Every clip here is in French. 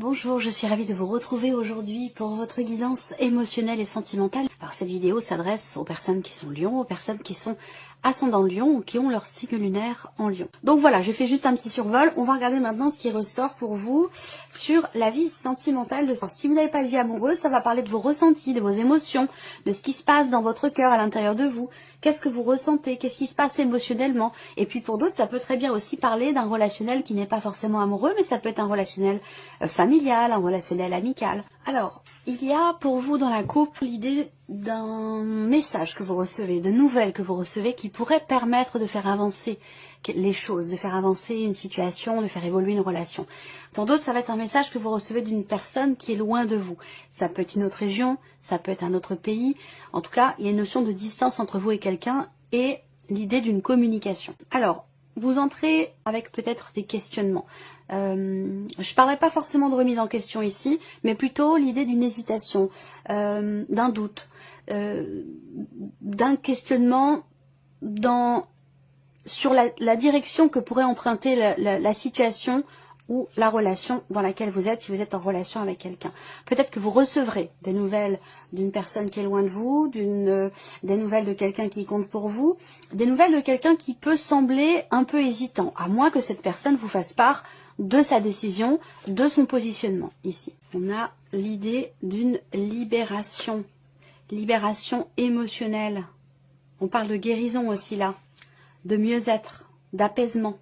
Bonjour, je suis ravie de vous retrouver aujourd'hui pour votre guidance émotionnelle et sentimentale. Alors cette vidéo s'adresse aux personnes qui sont Lion, aux personnes qui sont ascendant Lion ou qui ont leur signe lunaire en Lion. Donc voilà, j'ai fait juste un petit survol. On va regarder maintenant ce qui ressort pour vous sur la vie sentimentale de ce soir. Si vous n'avez pas de vie amoureuse, ça va parler de vos ressentis, de vos émotions, de ce qui se passe dans votre cœur à l'intérieur de vous. Qu'est-ce que vous ressentez? Qu'est-ce qui se passe émotionnellement? Et puis pour d'autres, ça peut très bien aussi parler d'un relationnel qui n'est pas forcément amoureux, mais ça peut être un relationnel familial, un relationnel amical. Alors, il y a pour vous dans la couple l'idée d'un message que vous recevez, de nouvelles que vous recevez qui pourraient permettre de faire avancer les choses, de faire avancer une situation, de faire évoluer une relation. Pour d'autres, ça va être un message que vous recevez d'une personne qui est loin de vous. Ça peut être une autre région, ça peut être un autre pays. En tout cas, il y a une notion de distance entre vous et quelqu'un et l'idée d'une communication. Alors, vous entrez avec peut-être des questionnements. Je ne parlerai pas forcément de remise en question ici, mais plutôt l'idée d'une hésitation, d'un doute, d'un questionnement sur la direction que pourrait emprunter la situation ou la relation dans laquelle vous êtes, si vous êtes en relation avec quelqu'un. Peut-être que vous recevrez des nouvelles d'une personne qui est loin de vous, des nouvelles de quelqu'un qui compte pour vous, des nouvelles de quelqu'un qui peut sembler un peu hésitant, à moins que cette personne vous fasse part de sa décision, de son positionnement. Ici, on a l'idée d'une libération émotionnelle. On parle de guérison aussi là, de mieux-être, d'apaisement.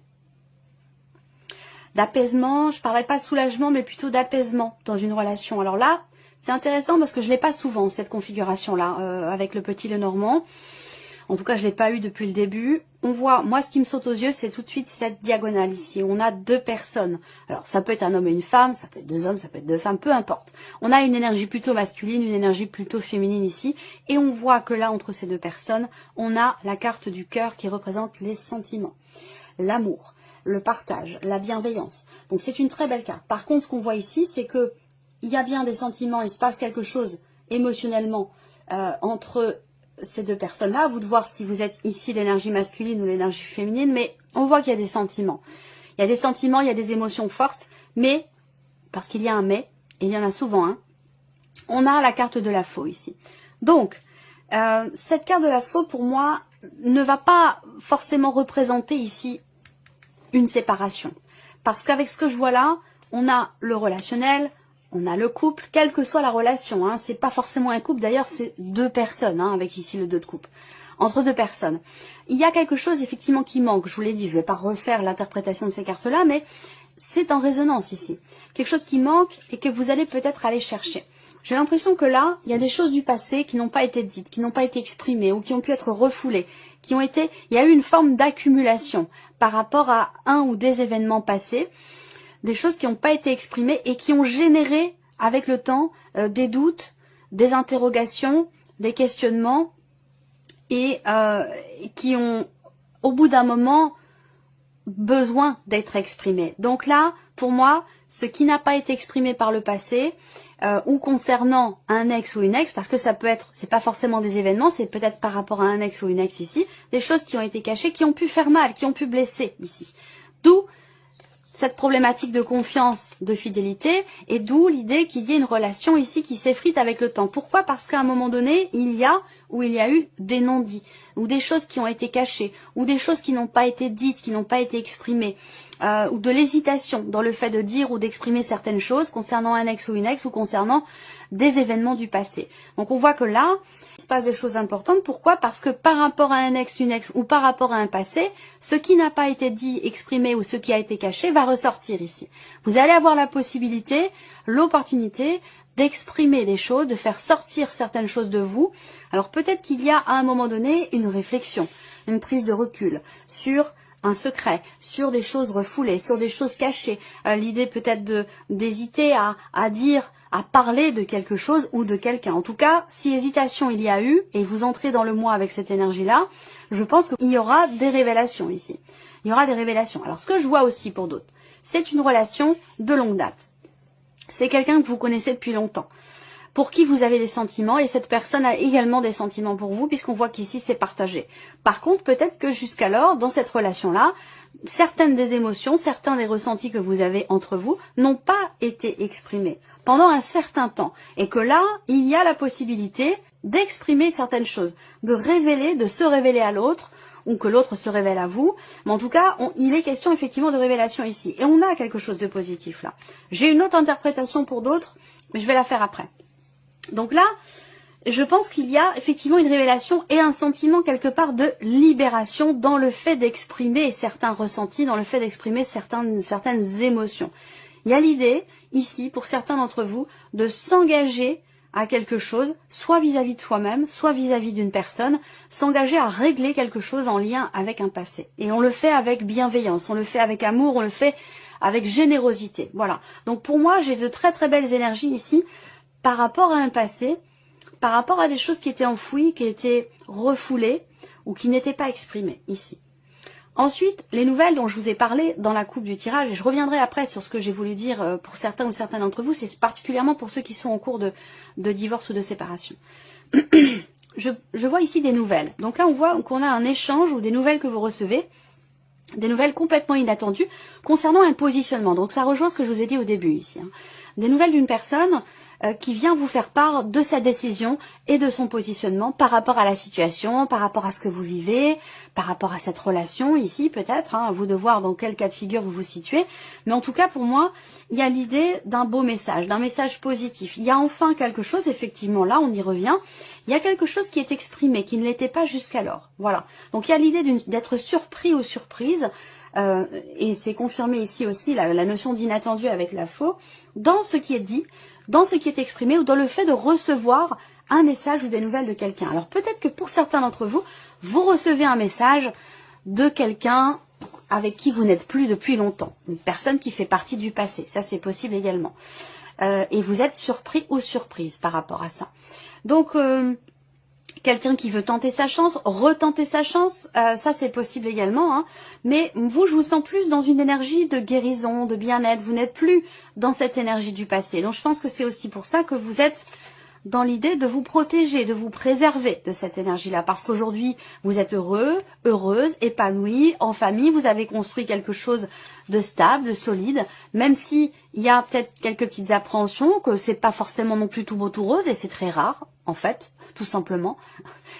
D'apaisement, je ne parlerai pas de soulagement, mais plutôt d'apaisement dans une relation. Alors là, c'est intéressant parce que je ne l'ai pas souvent, cette configuration-là, avec le petit Lenormand. En tout cas, je ne l'ai pas eu depuis le début. On voit, moi, ce qui me saute aux yeux, c'est tout de suite cette diagonale ici. On a deux personnes. Alors, ça peut être un homme et une femme, ça peut être deux hommes, ça peut être deux femmes, peu importe. On a une énergie plutôt masculine, une énergie plutôt féminine ici. Et on voit que là, entre ces deux personnes, on a la carte du cœur qui représente les sentiments, l'amour, le partage, la bienveillance. Donc, c'est une très belle carte. Par contre, ce qu'on voit ici, c'est que il y a bien des sentiments, il se passe quelque chose émotionnellement entre ces deux personnes-là, à vous de voir si vous êtes ici l'énergie masculine ou l'énergie féminine, mais on voit qu'il y a des sentiments. Il y a des sentiments, il y a des émotions fortes, mais, parce qu'il y a un mais, et il y en a souvent un, on a la carte de la faux ici. Donc, cette carte de la faux, pour moi, ne va pas forcément représenter ici une séparation. Parce qu'avec ce que je vois là, on a le relationnel, on a le couple, quelle que soit la relation, hein, c'est pas forcément un couple, d'ailleurs c'est deux personnes, hein, avec ici le 2 de coupe, entre deux personnes. Il y a quelque chose effectivement qui manque, je vous l'ai dit, je ne vais pas refaire l'interprétation de ces cartes-là, mais c'est en résonance ici. Quelque chose qui manque et que vous allez peut-être aller chercher. J'ai l'impression que là, il y a des choses du passé qui n'ont pas été dites, qui n'ont pas été exprimées ou qui ont pu être refoulées, il y a eu une forme d'accumulation par rapport à un ou des événements passés, des choses qui n'ont pas été exprimées et qui ont généré avec le temps des doutes, des interrogations, des questionnements et qui ont au bout d'un moment besoin d'être exprimés. Donc là, pour moi, ce qui n'a pas été exprimé par le passé ou concernant un ex ou une ex, parce que ça peut être, c'est pas forcément des événements, c'est peut-être par rapport à un ex ou une ex ici, des choses qui ont été cachées, qui ont pu faire mal, qui ont pu blesser ici. D'où cette problématique de confiance, de fidélité, et d'où l'idée qu'il y ait une relation ici qui s'effrite avec le temps. Pourquoi? Parce qu'à un moment donné, il y a eu des non-dits, ou des choses qui ont été cachées, ou des choses qui n'ont pas été dites, qui n'ont pas été exprimées, ou de l'hésitation dans le fait de dire ou d'exprimer certaines choses concernant un ex ou une ex, ou concernant des événements du passé. Donc on voit que là, il se passe des choses importantes. Pourquoi? Parce que par rapport à un ex, une ex, ou par rapport à un passé, ce qui n'a pas été dit, exprimé, ou ce qui a été caché va ressortir ici. Vous allez avoir la possibilité, l'opportunité d'exprimer des choses, de faire sortir certaines choses de vous. Alors peut-être qu'il y a à un moment donné une réflexion, une prise de recul sur un secret, sur des choses refoulées, sur des choses cachées. L'idée peut-être d'hésiter à dire, à parler de quelque chose ou de quelqu'un. En tout cas, si hésitation il y a eu, et vous entrez dans le mois avec cette énergie-là, je pense qu'il y aura des révélations ici. Il y aura des révélations. Alors ce que je vois aussi pour d'autres, c'est une relation de longue date. C'est quelqu'un que vous connaissez depuis longtemps, pour qui vous avez des sentiments, et cette personne a également des sentiments pour vous, puisqu'on voit qu'ici c'est partagé. Par contre, peut-être que jusqu'alors, dans cette relation-là, certaines des émotions, certains des ressentis que vous avez entre vous n'ont pas été exprimés pendant un certain temps. Et que là, il y a la possibilité d'exprimer certaines choses, de révéler, de se révéler à l'autre, ou que l'autre se révèle à vous. Mais en tout cas, il est question effectivement de révélation ici. Et on a quelque chose de positif là. J'ai une autre interprétation pour d'autres, mais je vais la faire après. Donc là, je pense qu'il y a effectivement une révélation et un sentiment quelque part de libération dans le fait d'exprimer certains ressentis, dans le fait d'exprimer certaines émotions. Il y a l'idée, ici, pour certains d'entre vous, de s'engager à quelque chose, soit vis-à-vis de soi-même, soit vis-à-vis d'une personne, s'engager à régler quelque chose en lien avec un passé. Et on le fait avec bienveillance, on le fait avec amour, on le fait avec générosité. Voilà. Donc pour moi, j'ai de très très belles énergies ici par rapport à un passé, par rapport à des choses qui étaient enfouies, qui étaient refoulées ou qui n'étaient pas exprimées ici. Ensuite, les nouvelles dont je vous ai parlé dans la coupe du tirage, et je reviendrai après sur ce que j'ai voulu dire pour certains ou certaines d'entre vous, c'est particulièrement pour ceux qui sont en cours de divorce ou de séparation. Je vois ici des nouvelles. Donc là, on voit qu'on a un échange ou des nouvelles que vous recevez, des nouvelles complètement inattendues concernant un positionnement. Donc ça rejoint ce que je vous ai dit au début ici. Des nouvelles d'une personne qui vient vous faire part de sa décision et de son positionnement par rapport à la situation, par rapport à ce que vous vivez, par rapport à cette relation ici peut-être, à vous de voir dans quel cas de figure vous vous situez. Mais en tout cas pour moi, il y a l'idée d'un beau message, d'un message positif. Il y a enfin quelque chose, effectivement là on y revient, il y a quelque chose qui est exprimé, qui ne l'était pas jusqu'alors. Voilà. Donc il y a l'idée d'être surpris ou surprise. Et c'est confirmé ici aussi la notion d'inattendu avec la faux, dans ce qui est dit, dans ce qui est exprimé ou dans le fait de recevoir un message ou des nouvelles de quelqu'un. Alors peut-être que pour certains d'entre vous, vous recevez un message de quelqu'un avec qui vous n'êtes plus depuis longtemps, une personne qui fait partie du passé, ça c'est possible également. Et vous êtes surpris ou surprise par rapport à ça. Donc quelqu'un qui veut tenter sa chance, retenter sa chance, ça c'est possible également. Hein. Mais vous, je vous sens plus dans une énergie de guérison, de bien-être. Vous n'êtes plus dans cette énergie du passé. Donc je pense que c'est aussi pour ça que vous êtes dans l'idée de vous protéger, de vous préserver de cette énergie-là. Parce qu'aujourd'hui, vous êtes heureux, heureuse, épanoui, en famille. Vous avez construit quelque chose de stable, de solide. Même si il y a peut-être quelques petites appréhensions, que c'est pas forcément non plus tout beau tout rose, et c'est très rare. En fait, tout simplement,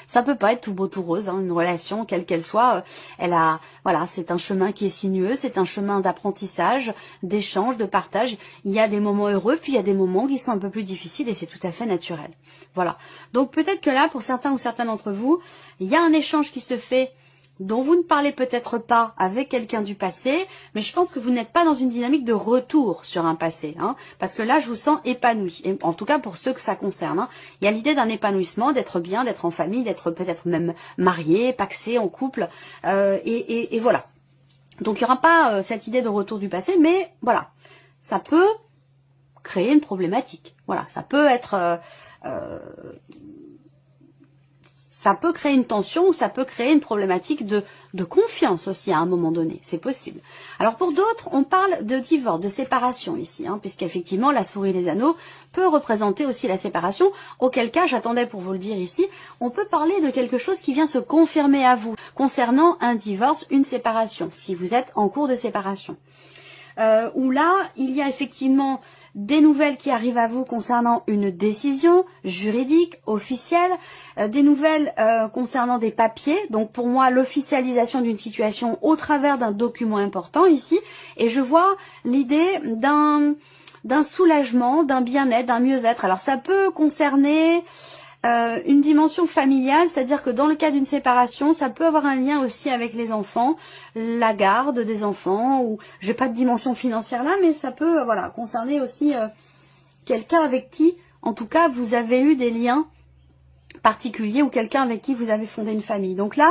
ça peut pas être tout beau tout rose, hein, une relation quelle qu'elle soit, voilà, c'est un chemin qui est sinueux, c'est un chemin d'apprentissage, d'échange, de partage. Il y a des moments heureux, puis il y a des moments qui sont un peu plus difficiles et c'est tout à fait naturel. Voilà. Donc peut-être que là, pour certains ou certaines d'entre vous, il y a un échange qui se fait dont vous ne parlez peut-être pas avec quelqu'un du passé, mais je pense que vous n'êtes pas dans une dynamique de retour sur un passé, hein, parce que là, je vous sens épanoui, et en tout cas pour ceux que ça concerne. Hein. Il y a l'idée d'un épanouissement, d'être bien, d'être en famille, d'être peut-être même marié, pacsé, en couple, et voilà. Donc il n'y aura pas cette idée de retour du passé, mais voilà, ça peut créer une problématique. Voilà, ça peut être... ça peut créer une tension ou ça peut créer une problématique de confiance aussi à un moment donné. C'est possible. Alors pour d'autres, on parle de divorce, de séparation ici, hein, puisqu'effectivement la souris et les anneaux peut représenter aussi la séparation. Auquel cas, j'attendais pour vous le dire ici, on peut parler de quelque chose qui vient se confirmer à vous concernant un divorce, une séparation, si vous êtes en cours de séparation. Où là, il y a effectivement des nouvelles qui arrivent à vous concernant une décision juridique, officielle, des nouvelles concernant des papiers, donc pour moi l'officialisation d'une situation au travers d'un document important ici, et je vois l'idée d'un soulagement, d'un bien-être, d'un mieux-être. Alors ça peut concerner une dimension familiale, c'est-à-dire que dans le cas d'une séparation, ça peut avoir un lien aussi avec les enfants, la garde des enfants, ou j'ai pas de dimension financière là, mais ça peut voilà concerner aussi quelqu'un avec qui, en tout cas, vous avez eu des liens particuliers ou quelqu'un avec qui vous avez fondé une famille. Donc là,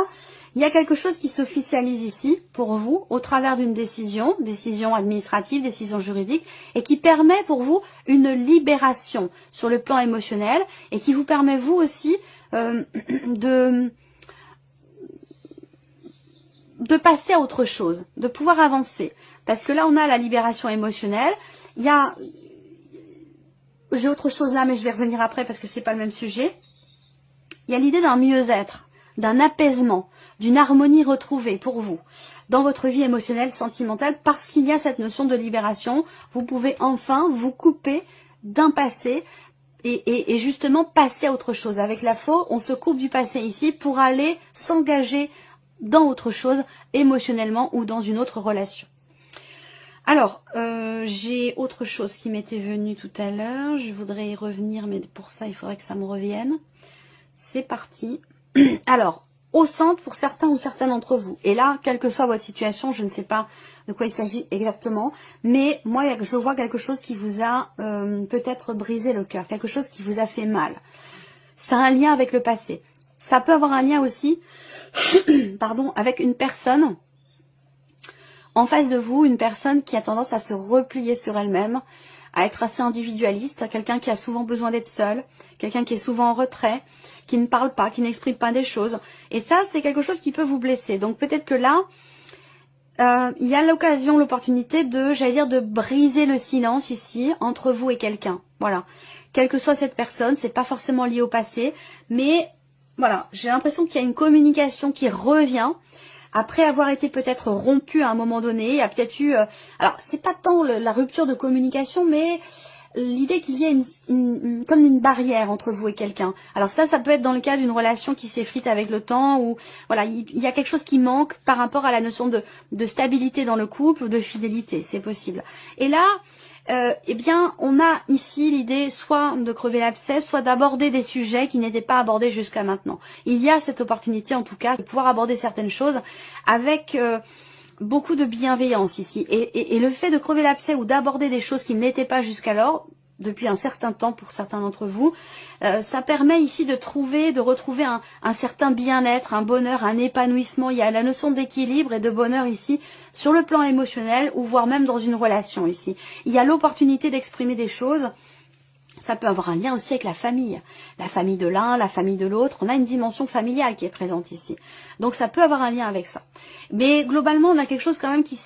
il y a quelque chose qui s'officialise ici pour vous au travers d'une décision administrative, décision juridique, et qui permet pour vous une libération sur le plan émotionnel et qui vous permet vous aussi de passer à autre chose, de pouvoir avancer. Parce que là, on a la libération émotionnelle. Il y a... J'ai autre chose là, mais je vais revenir après parce que c'est pas le même sujet. Il y a l'idée d'un mieux-être, d'un apaisement, d'une harmonie retrouvée pour vous, dans votre vie émotionnelle, sentimentale, parce qu'il y a cette notion de libération. Vous pouvez enfin vous couper d'un passé et justement passer à autre chose. Avec la faux, on se coupe du passé ici pour aller s'engager dans autre chose, émotionnellement ou dans une autre relation. Alors, j'ai autre chose qui m'était venue tout à l'heure. Je voudrais y revenir, mais pour ça, il faudrait que ça me revienne. C'est parti. Alors, au centre pour certains ou certaines d'entre vous. Et là, quelle que soit votre situation, je ne sais pas de quoi il s'agit exactement, mais moi, je vois quelque chose qui vous a peut-être brisé le cœur, quelque chose qui vous a fait mal. Ça a un lien avec le passé. Ça peut avoir un lien aussi, pardon, avec une personne en face de vous, une personne qui a tendance à se replier sur elle-même, à être assez individualiste, quelqu'un qui a souvent besoin d'être seul, quelqu'un qui est souvent en retrait, qui ne parle pas, qui n'exprime pas des choses. Et ça, c'est quelque chose qui peut vous blesser. Donc peut-être que là, il y a l'occasion, l'opportunité de, j'allais dire, de briser le silence ici, entre vous et quelqu'un. Voilà. Quelle que soit cette personne, c'est pas forcément lié au passé, mais voilà, j'ai l'impression qu'il y a une communication qui revient, après avoir été peut-être rompu à un moment donné, il y a peut-être eu... alors, c'est pas tant la rupture de communication, mais l'idée qu'il y ait comme une barrière entre vous et quelqu'un. Alors ça peut être dans le cas d'une relation qui s'effrite avec le temps, ou voilà, il y a quelque chose qui manque par rapport à la notion de stabilité dans le couple ou de fidélité, c'est possible. Et là... eh bien, on a ici l'idée soit de crever l'abcès, soit d'aborder des sujets qui n'étaient pas abordés jusqu'à maintenant. Il y a cette opportunité, en tout cas, de pouvoir aborder certaines choses avec beaucoup de bienveillance ici. Et le fait de crever l'abcès ou d'aborder des choses qui n'étaient pas jusqu'alors, depuis un certain temps pour certains d'entre vous, ça permet ici de retrouver un certain bien-être, un bonheur, un épanouissement. Il y a la notion d'équilibre et de bonheur ici sur le plan émotionnel ou voire même dans une relation ici. Il y a l'opportunité d'exprimer des choses. Ça peut avoir un lien aussi avec la famille de l'un, la famille de l'autre. On a une dimension familiale qui est présente ici. Donc ça peut avoir un lien avec ça. Mais globalement, on a quelque chose quand même qui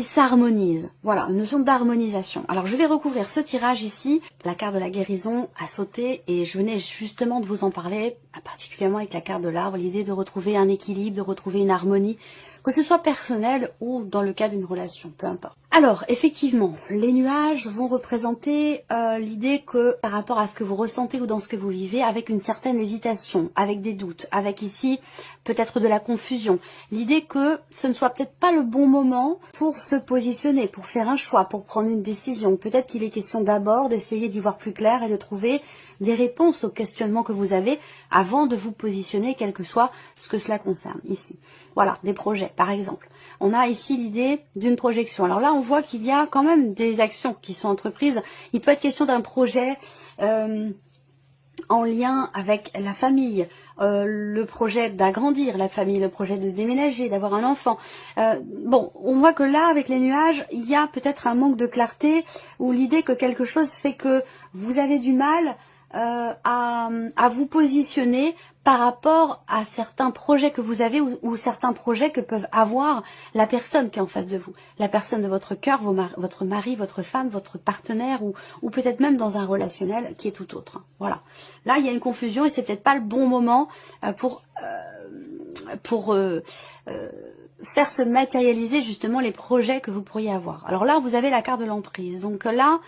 s'harmonise. Voilà, une notion d'harmonisation. Alors je vais recouvrir ce tirage ici. La carte de la guérison a sauté et je venais justement de vous en parler, particulièrement avec la carte de l'arbre, l'idée de retrouver un équilibre, de retrouver une harmonie, que ce soit personnel ou dans le cas d'une relation, peu importe. Alors, effectivement, les nuages vont représenter l'idée que par rapport à ce que vous ressentez ou dans ce que vous vivez, avec une certaine hésitation, avec des doutes, avec ici peut-être de la confusion, l'idée que ce ne soit peut-être pas le bon moment pour se positionner, pour faire un choix, pour prendre une décision. Peut-être qu'il est question d'abord d'essayer d'y voir plus clair et de trouver des réponses aux questionnements que vous avez avant de vous positionner, quel que soit ce que cela concerne ici. Voilà, des projets par exemple. On a ici l'idée d'une projection. Alors là, on voit qu'il y a quand même des actions qui sont entreprises. Il peut être question d'un projet en lien avec la famille, le projet d'agrandir la famille, le projet de déménager, d'avoir un enfant. Bon, on voit que là, avec les nuages, il y a peut-être un manque de clarté ou l'idée que quelque chose fait que vous avez du mal à vous positionner par rapport à certains projets que vous avez ou certains projets que peuvent avoir la personne qui est en face de vous, la personne de votre cœur, votre mari, votre femme, votre partenaire ou peut-être même dans un relationnel qui est tout autre. Voilà. Là, il y a une confusion et c'est peut-être pas le bon moment pour faire se matérialiser justement les projets que vous pourriez avoir. Alors là, vous avez la carte de l'emprise. Donc là,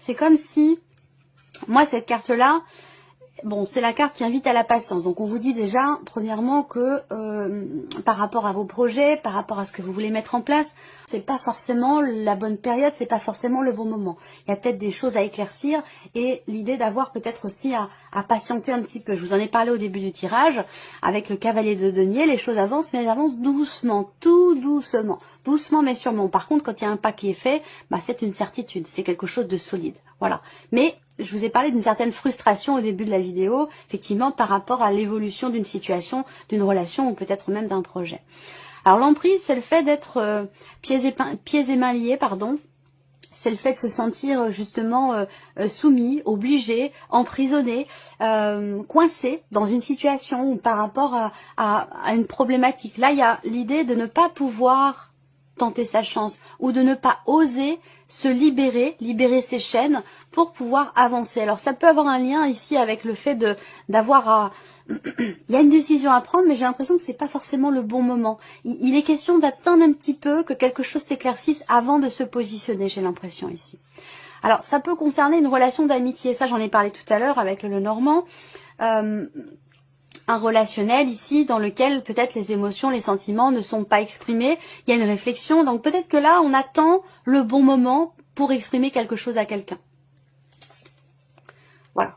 c'est comme si... Moi, cette carte-là, bon, c'est la carte qui invite à la patience. Donc, on vous dit déjà, premièrement, que par rapport à vos projets, par rapport à ce que vous voulez mettre en place, c'est pas forcément la bonne période, c'est pas forcément le bon moment. Il y a peut-être des choses à éclaircir et l'idée d'avoir peut-être aussi à patienter un petit peu. Je vous en ai parlé au début du tirage. Avec le cavalier de denier, les choses avancent, mais elles avancent doucement, tout doucement. Doucement mais sûrement. Par contre, quand il y a un pas qui est fait, bah, c'est une certitude, c'est quelque chose de solide. Voilà. Mais je vous ai parlé d'une certaine frustration au début de la vidéo, effectivement, par rapport à l'évolution d'une situation, d'une relation ou peut-être même d'un projet. Alors l'emprise, c'est le fait d'être pieds et mains liés, pardon. C'est le fait de se sentir justement soumis, obligé, emprisonné, coincé dans une situation ou par rapport à une problématique. Là, il y a l'idée de ne pas pouvoir tenter sa chance ou de ne pas oser se libérer ses chaînes pour pouvoir avancer. Alors ça peut avoir un lien ici avec le fait d'avoir à... Il y a une décision à prendre, mais j'ai l'impression que c'est pas forcément le bon moment. Il est question d'attendre un petit peu, que quelque chose s'éclaircisse avant de se positionner, j'ai l'impression ici. Alors ça peut concerner une relation d'amitié, ça j'en ai parlé tout à l'heure avec le Lenormand. Un relationnel ici dans lequel peut-être les émotions, les sentiments ne sont pas exprimés. Il y a une réflexion, donc peut-être que là on attend le bon moment pour exprimer quelque chose à quelqu'un. Voilà.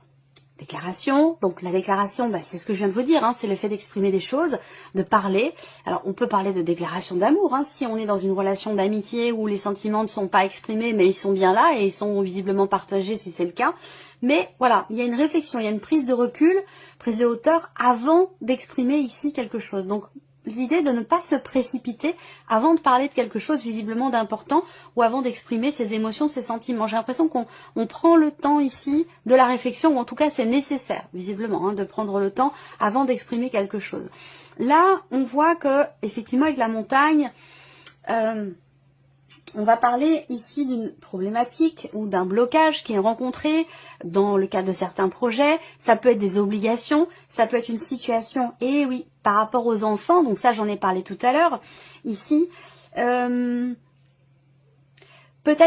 Déclaration, donc la déclaration, c'est ce que je viens de vous dire, c'est le fait d'exprimer des choses, de parler. Alors on peut parler de déclaration d'amour, si on est dans une relation d'amitié où les sentiments ne sont pas exprimés, mais ils sont bien là et ils sont visiblement partagés si c'est le cas. Mais voilà, il y a une réflexion, il y a une prise de recul, prise de hauteur avant d'exprimer ici quelque chose. Donc l'idée de ne pas se précipiter avant de parler de quelque chose visiblement d'important ou avant d'exprimer ses émotions, ses sentiments. J'ai l'impression qu'on prend le temps ici de la réflexion, ou en tout cas c'est nécessaire visiblement de prendre le temps avant d'exprimer quelque chose. Là, on voit que effectivement avec la montagne, on va parler ici d'une problématique ou d'un blocage qui est rencontré dans le cadre de certains projets. Ça peut être des obligations, ça peut être une situation, et oui, par rapport aux enfants, donc ça j'en ai parlé tout à l'heure, ici. Peut-être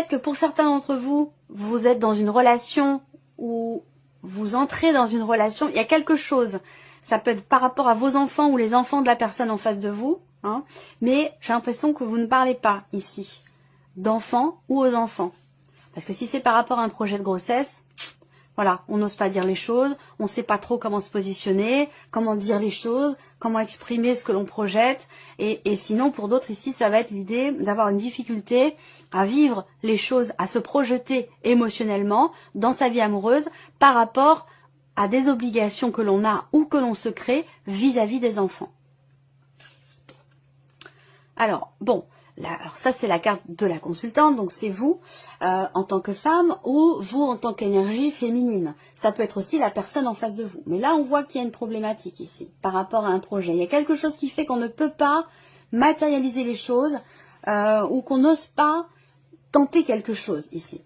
que pour certains d'entre vous, vous êtes dans une relation ou vous entrez dans une relation, il y a quelque chose, ça peut être par rapport à vos enfants ou les enfants de la personne en face de vous, mais j'ai l'impression que vous ne parlez pas ici d'enfants ou aux enfants. Parce que si c'est par rapport à un projet de grossesse, voilà, on n'ose pas dire les choses, on ne sait pas trop comment se positionner, comment dire les choses, comment exprimer ce que l'on projette. Et sinon, pour d'autres ici, ça va être l'idée d'avoir une difficulté à vivre les choses, à se projeter émotionnellement dans sa vie amoureuse par rapport à des obligations que l'on a ou que l'on se crée vis-à-vis des enfants. Alors, bon, alors ça c'est la carte de la consultante, donc c'est vous en tant que femme ou vous en tant qu'énergie féminine. Ça peut être aussi la personne en face de vous. Mais là on voit qu'il y a une problématique ici par rapport à un projet. Il y a quelque chose qui fait qu'on ne peut pas matérialiser les choses ou qu'on n'ose pas tenter quelque chose ici.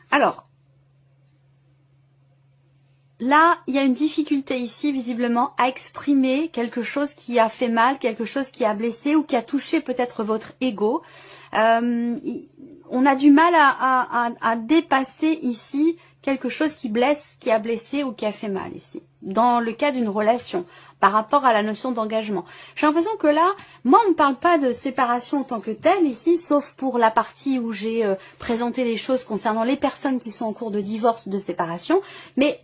Alors, là, il y a une difficulté ici, visiblement, à exprimer quelque chose qui a fait mal, quelque chose qui a blessé ou qui a touché peut-être votre ego. On a du mal à dépasser ici quelque chose qui blesse, qui a blessé ou qui a fait mal ici, dans le cas d'une relation, par rapport à la notion d'engagement. J'ai l'impression que là, moi on ne parle pas de séparation en tant que telle ici, sauf pour la partie où j'ai présenté les choses concernant les personnes qui sont en cours de divorce ou de séparation, mais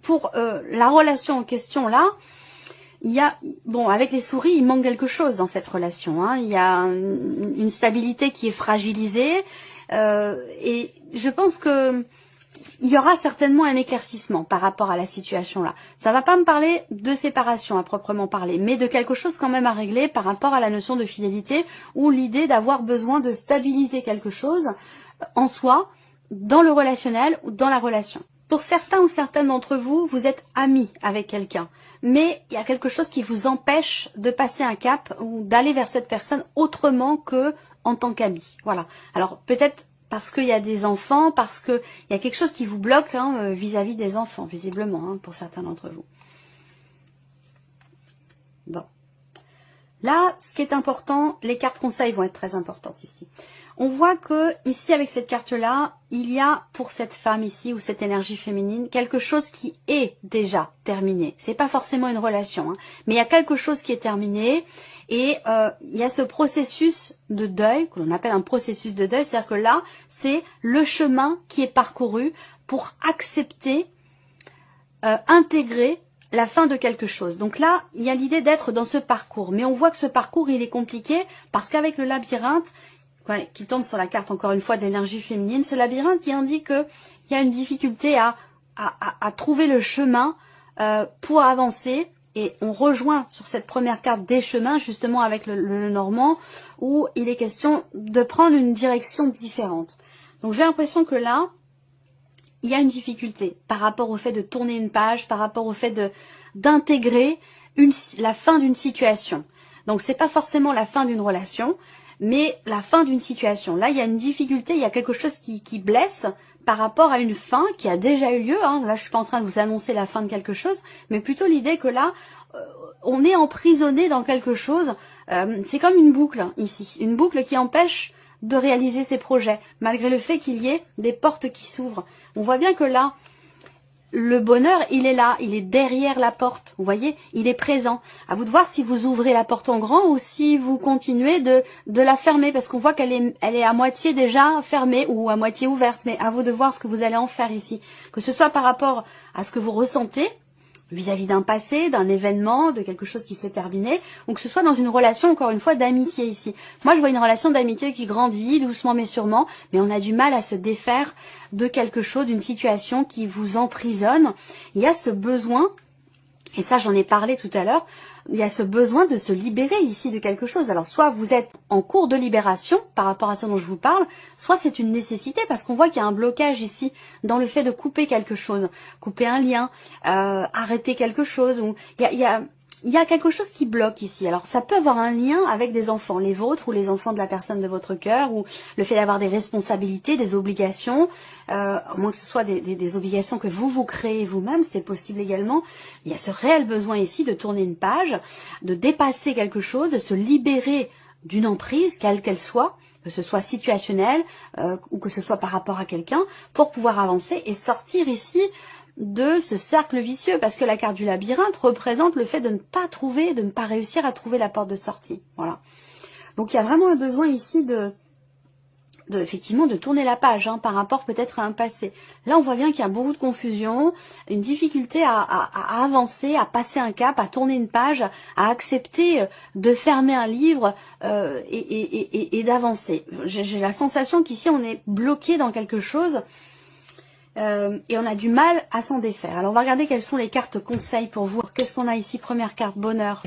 pour la relation en question là, il y a, bon, avec les souris, il manque quelque chose dans cette relation. Il y a une stabilité qui est fragilisée et je pense que il y aura certainement un éclaircissement par rapport à la situation là. Ça va pas me parler de séparation à proprement parler, mais de quelque chose quand même à régler par rapport à la notion de fidélité ou l'idée d'avoir besoin de stabiliser quelque chose en soi, dans le relationnel ou dans la relation. Pour certains ou certaines d'entre vous, vous êtes amis avec quelqu'un, mais il y a quelque chose qui vous empêche de passer un cap ou d'aller vers cette personne autrement que en tant qu'ami. Voilà. Alors peut-être parce qu'il y a des enfants, parce qu'il y a quelque chose qui vous bloque vis-à-vis des enfants, visiblement, pour certains d'entre vous. Bon. Là, ce qui est important, les cartes conseils vont être très importantes ici. On voit que ici, avec cette carte-là, il y a pour cette femme ici, ou cette énergie féminine, quelque chose qui est déjà terminé. C'est pas forcément une relation, mais il y a quelque chose qui est terminé. Et il y a ce processus de deuil, que l'on appelle un processus de deuil, c'est-à-dire que là, c'est le chemin qui est parcouru pour accepter, intégrer la fin de quelque chose. Donc là, il y a l'idée d'être dans ce parcours. Mais on voit que ce parcours, il est compliqué parce qu'avec le labyrinthe, qui tombe sur la carte encore une fois de l'énergie féminine, ce labyrinthe qui indique qu'il y a une difficulté à trouver le chemin pour avancer. Et on rejoint sur cette première carte des chemins, justement avec le Normand, où il est question de prendre une direction différente. Donc j'ai l'impression que là, il y a une difficulté par rapport au fait de tourner une page, par rapport au fait d'intégrer la fin d'une situation. Donc c'est pas forcément la fin d'une relation, mais la fin d'une situation. Là, il y a une difficulté, il y a quelque chose qui blesse par rapport à une fin qui a déjà eu lieu. Hein. Là, je suis pas en train de vous annoncer la fin de quelque chose, mais plutôt l'idée que là, on est emprisonné dans quelque chose. C'est comme une boucle ici, une boucle qui empêche de réaliser ses projets, malgré le fait qu'il y ait des portes qui s'ouvrent. On voit bien que là, le bonheur, il est là, il est derrière la porte, vous voyez, il est présent. À vous de voir si vous ouvrez la porte en grand ou si vous continuez de la fermer, parce qu'on voit qu'elle est à moitié déjà fermée ou à moitié ouverte, mais à vous de voir ce que vous allez en faire ici. Que ce soit par rapport à ce que vous ressentez, vis-à-vis d'un passé, d'un événement, de quelque chose qui s'est terminé, ou que ce soit dans une relation, encore une fois, d'amitié ici. Moi, je vois une relation d'amitié qui grandit doucement mais sûrement, mais on a du mal à se défaire de quelque chose, d'une situation qui vous emprisonne. Il y a ce besoin, et ça j'en ai parlé tout à l'heure, il y a ce besoin de se libérer ici de quelque chose. Alors soit vous êtes en cours de libération par rapport à ce dont je vous parle, soit c'est une nécessité parce qu'on voit qu'il y a un blocage ici dans le fait de couper quelque chose, couper un lien, arrêter quelque chose. Il y a quelque chose qui bloque ici. Alors ça peut avoir un lien avec des enfants, les vôtres ou les enfants de la personne de votre cœur, ou le fait d'avoir des responsabilités, des obligations, à moins que ce soit des obligations que vous créez vous-même, c'est possible également. Il y a ce réel besoin ici de tourner une page, de dépasser quelque chose, de se libérer d'une emprise, quelle qu'elle soit, que ce soit situationnel ou que ce soit par rapport à quelqu'un, pour pouvoir avancer et sortir ici de ce cercle vicieux, parce que la carte du labyrinthe représente le fait de ne pas trouver, de ne pas réussir à trouver la porte de sortie. Voilà. Donc il y a vraiment un besoin ici effectivement de tourner la page par rapport peut-être à un passé. Là on voit bien qu'il y a beaucoup de confusion, une difficulté à avancer, à passer un cap, à tourner une page, à accepter de fermer un livre et d'avancer. J'ai la sensation qu'ici on est bloqué dans quelque chose. Et on a du mal à s'en défaire. Alors on va regarder quelles sont les cartes conseils pour vous. Qu'est-ce qu'on a ici? Première carte, bonheur.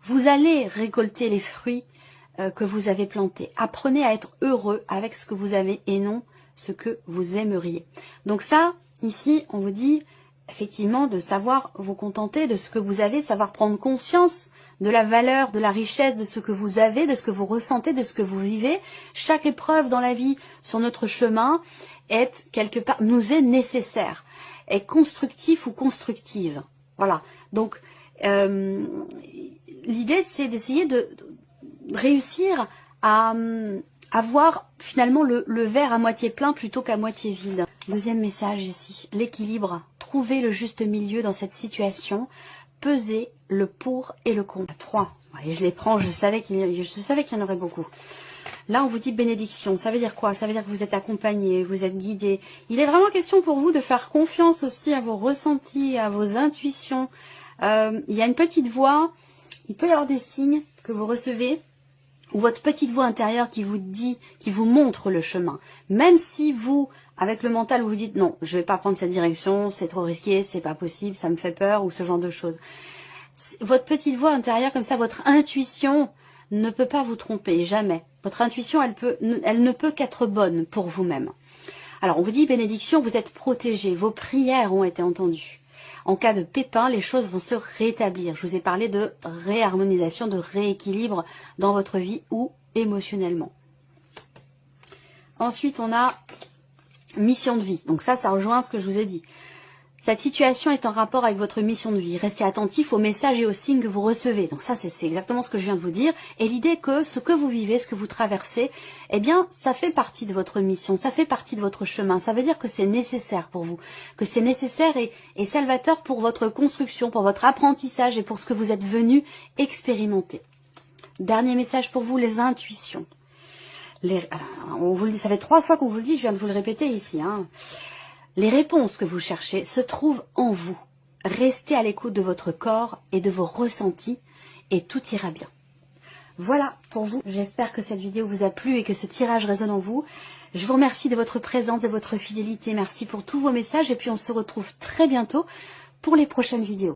Vous allez récolter les fruits que vous avez plantés. Apprenez à être heureux avec ce que vous avez et non ce que vous aimeriez. Donc ça, ici, on vous dit effectivement de savoir vous contenter de ce que vous avez, savoir prendre conscience de la valeur, de la richesse de ce que vous avez, de ce que vous ressentez, de ce que vous vivez. Chaque épreuve dans la vie, sur notre chemin, est quelque part, nous est nécessaire, est constructif ou constructive. Voilà. Donc, l'idée, c'est d'essayer de réussir à voir finalement le verre à moitié plein plutôt qu'à moitié vide. Deuxième message ici, l'équilibre. Trouvez le juste milieu dans cette situation. Pesez le pour et le contre. 3. Allez, je les prends, je savais qu'il y en aurait beaucoup. Là, on vous dit bénédiction. Ça veut dire quoi? Ça veut dire que vous êtes accompagné, vous êtes guidé. Il est vraiment question pour vous de faire confiance aussi à vos ressentis, à vos intuitions. Il y a une petite voix, il peut y avoir des signes que vous recevez, ou votre petite voix intérieure qui vous dit, qui vous montre le chemin. Même si vous, avec le mental, vous dites non, je vais pas prendre cette direction, c'est trop risqué, c'est pas possible, ça me fait peur, ou ce genre de choses. Votre petite voix intérieure, comme ça, votre intuition ne peut pas vous tromper, jamais. Votre intuition, elle ne peut qu'être bonne pour vous-même. Alors, on vous dit bénédiction, vous êtes protégés, vos prières ont été entendues. En cas de pépin, les choses vont se rétablir. Je vous ai parlé de réharmonisation, de rééquilibre dans votre vie ou émotionnellement. Ensuite, on a mission de vie. Donc ça rejoint ce que je vous ai dit. Cette situation est en rapport avec votre mission de vie. Restez attentif aux messages et aux signes que vous recevez. Donc ça, c'est exactement ce que je viens de vous dire. Et l'idée que ce que vous vivez, ce que vous traversez, eh bien, ça fait partie de votre mission, ça fait partie de votre chemin. Ça veut dire que c'est nécessaire pour vous, que c'est nécessaire et salvateur pour votre construction, pour votre apprentissage et pour ce que vous êtes venu expérimenter. Dernier message pour vous, les intuitions. On vous le dit, ça fait 3 fois qu'on vous le dit, je viens de vous le répéter ici, Les réponses que vous cherchez se trouvent en vous. Restez à l'écoute de votre corps et de vos ressentis et tout ira bien. Voilà pour vous. J'espère que cette vidéo vous a plu et que ce tirage résonne en vous. Je vous remercie de votre présence, de votre fidélité. Merci pour tous vos messages et puis on se retrouve très bientôt pour les prochaines vidéos.